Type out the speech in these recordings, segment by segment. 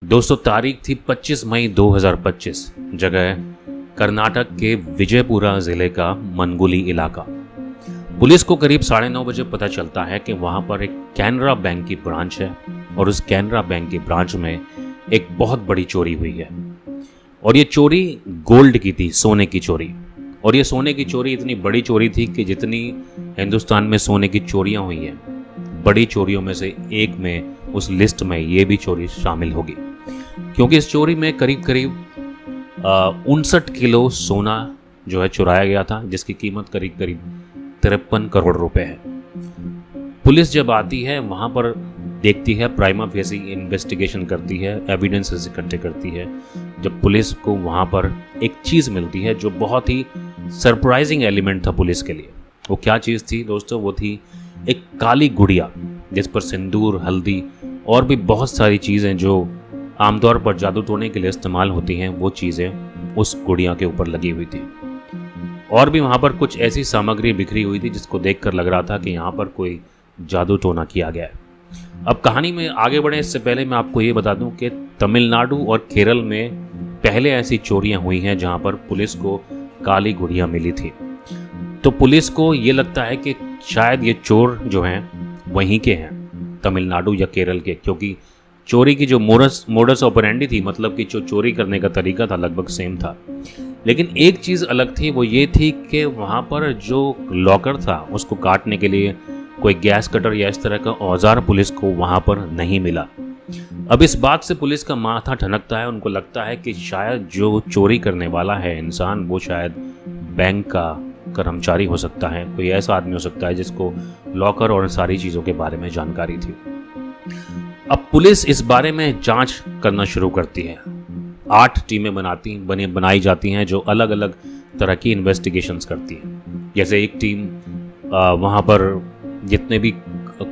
दोस्तों तारीख थी 25 मई 2025। जगह कर्नाटक के विजयपुरा ज़िले का मनगुली इलाका। पुलिस को करीब 9:30 बजे पता चलता है कि वहाँ पर एक कैनरा बैंक की ब्रांच है और उस कैनरा बैंक की ब्रांच में एक बहुत बड़ी चोरी हुई है। और ये चोरी गोल्ड की थी, सोने की चोरी। और ये सोने की चोरी इतनी बड़ी चोरी थी कि जितनी हिंदुस्तान में सोने की चोरियां हुई हैं, बड़ी चोरियों में से एक में उस लिस्ट में ये भी चोरी शामिल होगी, क्योंकि इस चोरी में करीब 59 किलो सोना जो है चुराया गया था, जिसकी कीमत करीब 53 करोड़ रुपए है। पुलिस जब आती है वहाँ पर देखती है, प्राइमा फेसी इन्वेस्टिगेशन करती है, एविडेंसेस इकट्ठे करती है। जब पुलिस को वहाँ पर एक चीज़ मिलती है जो बहुत ही सरप्राइजिंग एलिमेंट था पुलिस के लिए। वो क्या चीज़ थी दोस्तों? वो थी एक काली गुड़िया जिस पर सिंदूर, हल्दी और भी बहुत सारी चीज़ें जो आमतौर पर जादू टोने के लिए इस्तेमाल होती हैं, वो चीज़ें उस गुड़िया के ऊपर लगी हुई थी। और भी वहाँ पर कुछ ऐसी सामग्री बिखरी हुई थी जिसको देखकर लग रहा था कि यहाँ पर कोई जादू टोना किया गया है। अब कहानी में आगे बढ़े इससे पहले मैं आपको ये बता दूं कि तमिलनाडु और केरल में पहले ऐसी चोरियां हुई हैं जहां पर पुलिस को काली गुड़िया मिली थी। तो पुलिस को ये लगता है कि शायद ये चोर जो हैं वहीं के हैं, तमिलनाडु या केरल के, क्योंकि चोरी की जो मोडस ऑपरेंडी थी, मतलब कि जो चोरी करने का तरीका था, लगभग सेम था। लेकिन एक चीज़ अलग थी, वो ये थी कि वहाँ पर जो लॉकर था उसको काटने के लिए कोई गैस कटर या इस तरह का औजार पुलिस को वहाँ पर नहीं मिला। अब इस बात से पुलिस का माथा ठनकता है। उनको लगता है कि शायद जो चोरी करने वाला है इंसान, वो शायद बैंक का कर्मचारी हो सकता है, कोई ऐसा आदमी हो सकता है जिसको लॉकर और सारी चीज़ों के बारे में जानकारी थी। अब पुलिस इस बारे में जांच करना शुरू करती है। 8 टीमें बनाई जाती हैं जो अलग अलग तरह की इन्वेस्टिगेशंस करती हैं। जैसे एक टीम वहाँ पर जितने भी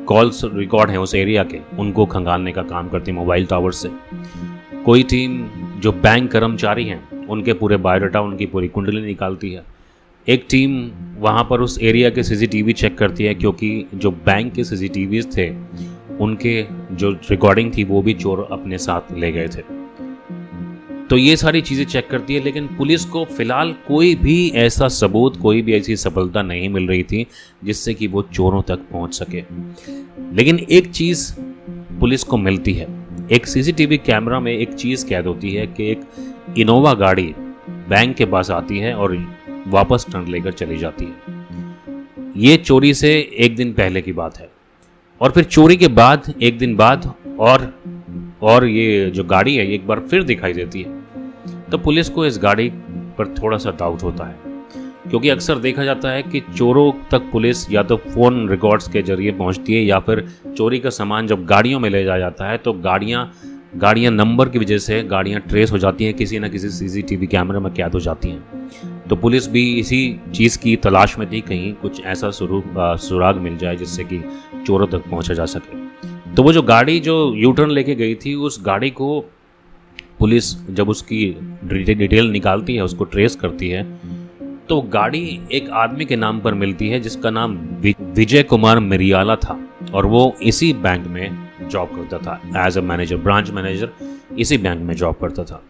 कॉल्स रिकॉर्ड हैं उस एरिया के, उनको खंगालने का काम करती है मोबाइल टावर से। कोई टीम जो बैंक कर्मचारी हैं उनके पूरे बायोडाटा, उनकी पूरी कुंडली निकालती है। एक टीम वहाँ पर उस एरिया के सीसीटीवी चेक करती है, क्योंकि जो बैंक के सीसीटीवीज थे उनके जो रिकॉर्डिंग थी वो भी चोर अपने साथ ले गए थे। तो ये सारी चीज़ें चेक करती है, लेकिन पुलिस को फिलहाल कोई भी ऐसा सबूत, कोई भी ऐसी सफलता नहीं मिल रही थी जिससे कि वो चोरों तक पहुंच सके। लेकिन एक चीज़ पुलिस को मिलती है। एक सीसीटीवी कैमरा में एक चीज़ कैद होती है कि एक इनोवा गाड़ी बैंक के पास आती है और वापस टर्न लेकर चली जाती है। ये चोरी से एक दिन पहले की बात है। और फिर चोरी के बाद एक दिन बाद और ये जो गाड़ी है एक बार फिर दिखाई देती है। तो पुलिस को इस गाड़ी पर थोड़ा सा डाउट होता है, क्योंकि अक्सर देखा जाता है कि चोरों तक पुलिस या तो फ़ोन रिकॉर्ड्स के जरिए पहुंचती है, या फिर चोरी का सामान जब गाड़ियों में ले जाया जाता है तो गाड़ियां नंबर की वजह से गाड़ियां ट्रेस हो जाती हैं, किसी न किसी सीसीटीवी कैमरे में कैद हो जाती हैं। तो पुलिस भी इसी चीज़ की तलाश में थी, कहीं कुछ ऐसा सुराग मिल जाए जिससे कि चोरों तक पहुँचा जा सके। तो वो जो गाड़ी जो यू टर्न लेके गई थी, उस गाड़ी को पुलिस जब उसकी डिटेल निकालती है, उसको ट्रेस करती है, तो गाड़ी एक आदमी के नाम पर मिलती है जिसका नाम विजय कुमार मिरियाला था, और वो इसी बैंक में जॉब करता था as a manager, branch manager इसी बैंक में जॉब करता था।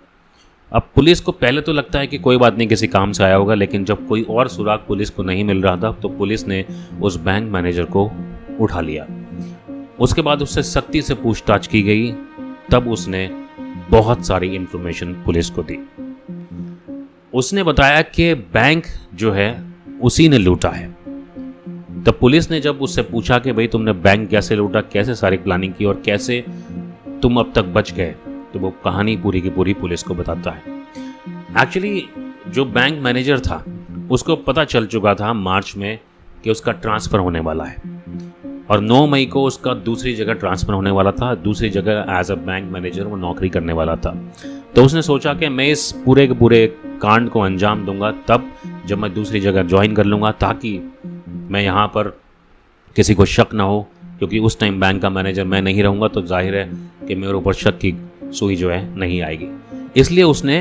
अब पुलिस को पहले तो लगता है कि कोई बात नहीं, किसी काम से आया होगा, लेकिन जब कोई और सुराग पुलिस को नहीं मिल रहा था तो पुलिस ने उस बैंक मैनेजर को उठा लिया। उसके बाद उससे सख्ती से पूछताछ की गई, तब उसने बहुत सारी इंफॉर्मेशन पुलिस को दी। उसने बताया कि बैंक जो है उसी ने लूटा है। तब पुलिस ने जब उससे पूछा कि भाई तुमने बैंक कैसे लूटा, कैसे सारी प्लानिंग की और कैसे तुम अब तक बच गए, तो वो कहानी पूरी की पूरी पुलिस को बताता है। एक्चुअली जो बैंक मैनेजर था उसको पता चल चुका था मार्च में कि उसका ट्रांसफ़र होने वाला है, और 9 मई को उसका दूसरी जगह ट्रांसफ़र होने वाला था। दूसरी जगह एज अ बैंक मैनेजर वो नौकरी करने वाला था। तो उसने सोचा कि मैं इस पूरे के पूरे कांड को अंजाम दूंगा तब जब मैं दूसरी जगह ज्वाइन कर लूँगा, ताकि मैं यहाँ पर किसी को शक ना हो, क्योंकि उस टाइम बैंक का मैनेजर मैं नहीं रहूँगा तो जाहिर है कि मेरे ऊपर शक की सुई जो है नहीं आएगी। इसलिए उसने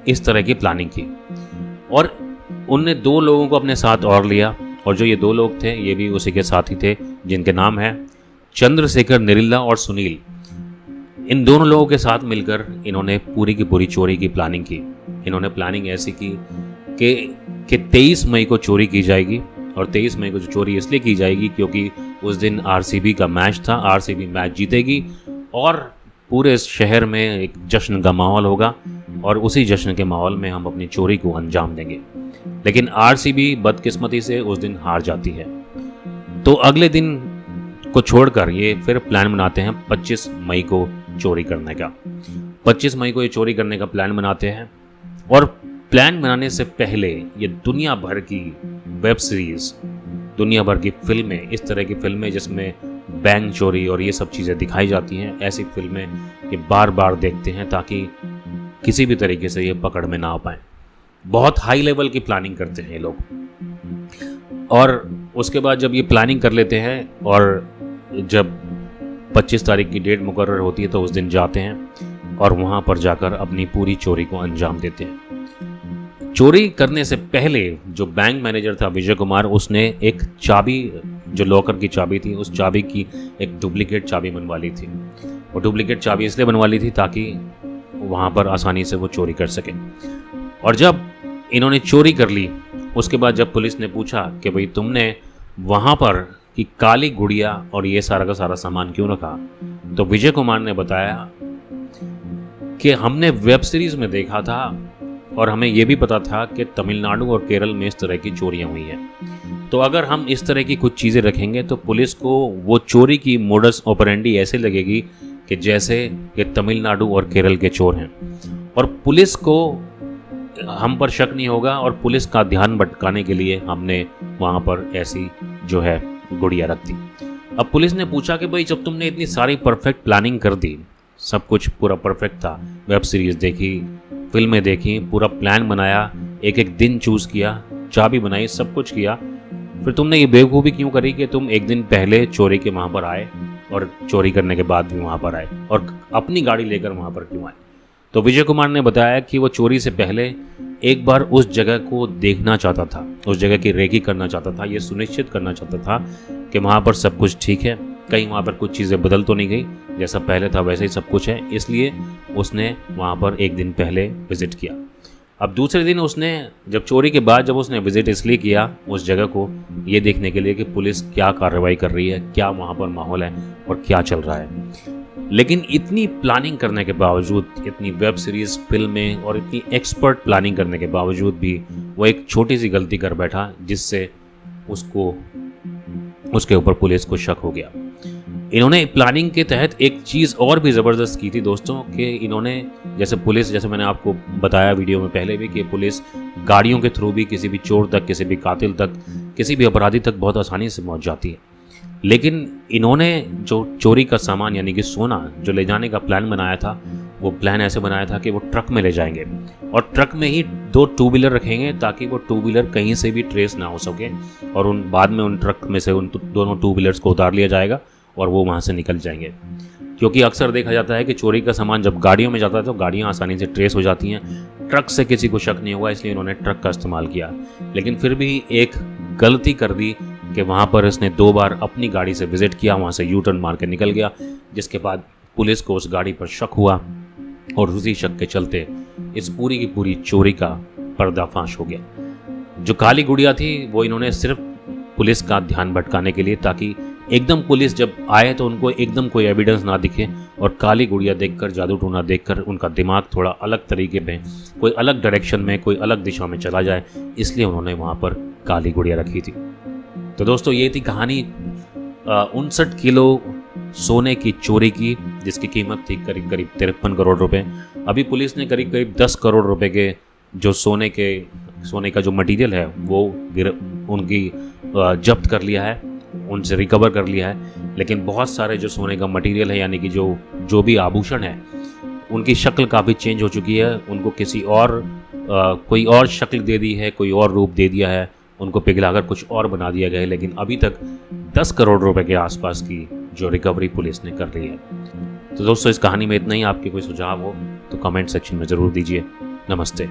इस तरह की प्लानिंग की, और उनने 2 लोगों को अपने साथ और लिया, और जो ये 2 लोग थे ये भी उसी के साथी थे, जिनके नाम है चंद्रशेखर निरिल्ला और सुनील। इन दोनों लोगों के साथ मिलकर इन्होंने पूरी की पूरी चोरी की प्लानिंग की। इन्होंने प्लानिंग ऐसी की कि 23 मई को चोरी की जाएगी, और 23 मई को जो चोरी इसलिए की जाएगी क्योंकि उस दिन आरसीबी का मैच था, आरसीबी मैच जीतेगी और पूरे शहर में एक जश्न का माहौल होगा, और उसी जश्न के माहौल में हम अपनी चोरी को अंजाम देंगे। लेकिन आरसीबी बदकिस्मती से उस दिन हार जाती है। तो अगले दिन को छोड़कर ये फिर प्लान बनाते हैं 25 मई को चोरी करने का। 25 मई को ये चोरी करने का प्लान बनाते हैं, और प्लान बनाने से पहले ये दुनिया भर की वेब सीरीज, दुनिया भर की फिल्में, इस तरह की फिल्में जिसमें बैंक चोरी और ये सब चीज़ें दिखाई जाती हैं, ऐसी फिल्में ये बार बार देखते हैं ताकि किसी भी तरीके से ये पकड़ में ना आ पाए। बहुत हाई लेवल की प्लानिंग करते हैं ये लोग। और उसके बाद जब ये प्लानिंग कर लेते हैं और जब 25 तारीख की डेट मुकर्रर होती है तो उस दिन जाते हैं और वहाँ पर जाकर अपनी पूरी चोरी को अंजाम देते हैं। चोरी करने से पहले जो बैंक मैनेजर था विजय कुमार, उसने एक चाबी, जो लॉकर की चाबी थी, उस चाबी की एक डुप्लीकेट चाबी बनवा ली थी। और डुप्लीकेट चाबी इसलिए बनवा ली थी ताकि वहाँ पर आसानी से वो चोरी कर सके। और जब इन्होंने चोरी कर ली, उसके बाद जब पुलिस ने पूछा कि भाई तुमने वहाँ पर कि काली गुड़िया और ये सारा का सारा सामान क्यों रखा, तो विजय कुमार ने बताया कि हमने वेब सीरीज में देखा था और हमें यह भी पता था कि तमिलनाडु और केरल में इस तरह की चोरियां हुई हैं। तो अगर हम इस तरह की कुछ चीज़ें रखेंगे तो पुलिस को वो चोरी की मोडस ऑपरेंडी ऐसे लगेगी कि जैसे ये तमिलनाडु और केरल के चोर हैं, और पुलिस को हम पर शक नहीं होगा, और पुलिस का ध्यान भटकाने के लिए हमने वहाँ पर ऐसी जो है गुड़िया रख दी। अब पुलिस ने पूछा कि भाई जब तुमने इतनी सारी परफेक्ट प्लानिंग कर दी, सब कुछ पूरा परफेक्ट था, वेब सीरीज देखी, फिल्में देखी, पूरा प्लान बनाया, एक एक दिन चूज़ किया, चाबी बनाई, सब कुछ किया, फिर तुमने ये बेवकूफ़ी क्यों करी कि तुम एक दिन पहले चोरी के वहाँ पर आए और चोरी करने के बाद भी वहाँ पर आए, और अपनी गाड़ी लेकर वहाँ पर क्यों आए? तो विजय कुमार ने बताया कि वो चोरी से पहले एक बार उस जगह को देखना चाहता था, उस जगह की रेकी करना चाहता था, ये सुनिश्चित करना चाहता था कि वहाँ पर सब कुछ ठीक है, कहीं वहाँ पर कुछ चीज़ें बदल तो नहीं गई, जैसा पहले था वैसे ही सब कुछ है। इसलिए उसने वहाँ पर एक दिन पहले विज़िट किया। अब दूसरे दिन उसने जब चोरी के बाद जब उसने विज़िट इसलिए किया उस जगह को, ये देखने के लिए कि पुलिस क्या कार्रवाई कर रही है, क्या वहाँ पर माहौल है और क्या चल रहा है। लेकिन इतनी प्लानिंग करने के बावजूद, इतनी वेब सीरीज़, फिल्में और इतनी एक्सपर्ट प्लानिंग करने के बावजूद भी वो एक छोटी सी गलती कर बैठा, जिससे उसके ऊपर पुलिस को शक हो गया। इन्होंने प्लानिंग के तहत एक चीज़ और भी ज़बरदस्त की थी दोस्तों, कि इन्होंने जैसे मैंने आपको बताया वीडियो में पहले भी, कि पुलिस गाड़ियों के थ्रू भी किसी भी चोर तक, किसी भी कातिल तक, किसी भी अपराधी तक बहुत आसानी से पहुंच जाती है। लेकिन इन्होंने जो चोरी का सामान यानी कि सोना जो ले जाने का प्लान बनाया था, वो प्लान ऐसे बनाया था कि वो ट्रक में ले जाएंगे और ट्रक में ही 2 टू व्हीलर रखेंगे ताकि वो टू व्हीलर कहीं से भी ट्रेस ना हो सके, और बाद में उन ट्रक में से उन दोनों टू व्हीलर्स को उतार लिया जाएगा और वो वहाँ से निकल जाएंगे। क्योंकि अक्सर देखा जाता है कि चोरी का सामान जब गाड़ियों में जाता है तो गाड़ियाँ आसानी से ट्रेस हो जाती हैं, ट्रक से किसी को शक नहीं हुआ, इसलिए उन्होंने ट्रक का इस्तेमाल किया। लेकिन फिर भी एक गलती कर दी कि वहाँ पर इसने 2 बार अपनी गाड़ी से विज़िट किया, वहाँ से यू टर्न मार के निकल गया, जिसके बाद पुलिस को उस गाड़ी पर शक हुआ और उसी शक के चलते इस पूरी की पूरी चोरी का पर्दाफाश हो गया। जो काली गुड़िया थी वो इन्होंने सिर्फ पुलिस का ध्यान भटकाने के लिए, ताकि एकदम पुलिस जब आए तो उनको एकदम कोई एविडेंस ना दिखे और काली गुड़िया देखकर, जादू टोना देखकर उनका दिमाग थोड़ा अलग तरीके में, कोई अलग डायरेक्शन में, कोई अलग दिशा में चला जाए, इसलिए उन्होंने वहाँ पर काली गुड़िया रखी थी। तो दोस्तों ये थी कहानी 59 किलो सोने की चोरी की, जिसकी कीमत थी करीब 53 करोड़ रुपए। अभी पुलिस ने करीब 10 करोड़ रुपए के जो सोने का जो मटेरियल है वो उनकी जब्त कर लिया है, उनसे रिकवर कर लिया है। लेकिन बहुत सारे जो सोने का मटेरियल है यानी कि जो भी आभूषण है, उनकी शक्ल काफ़ी चेंज हो चुकी है, उनको किसी और कोई और शक्ल दे दी है, कोई और रूप दे दिया है, उनको पिघलाकर कुछ और बना दिया गया है। लेकिन अभी तक 10 करोड़ रुपए के आसपास की जो रिकवरी पुलिस ने कर ली है। तो दोस्तों इस कहानी में इतना ही। आपके कोई सुझाव हो तो कमेंट सेक्शन में ज़रूर दीजिए। नमस्ते।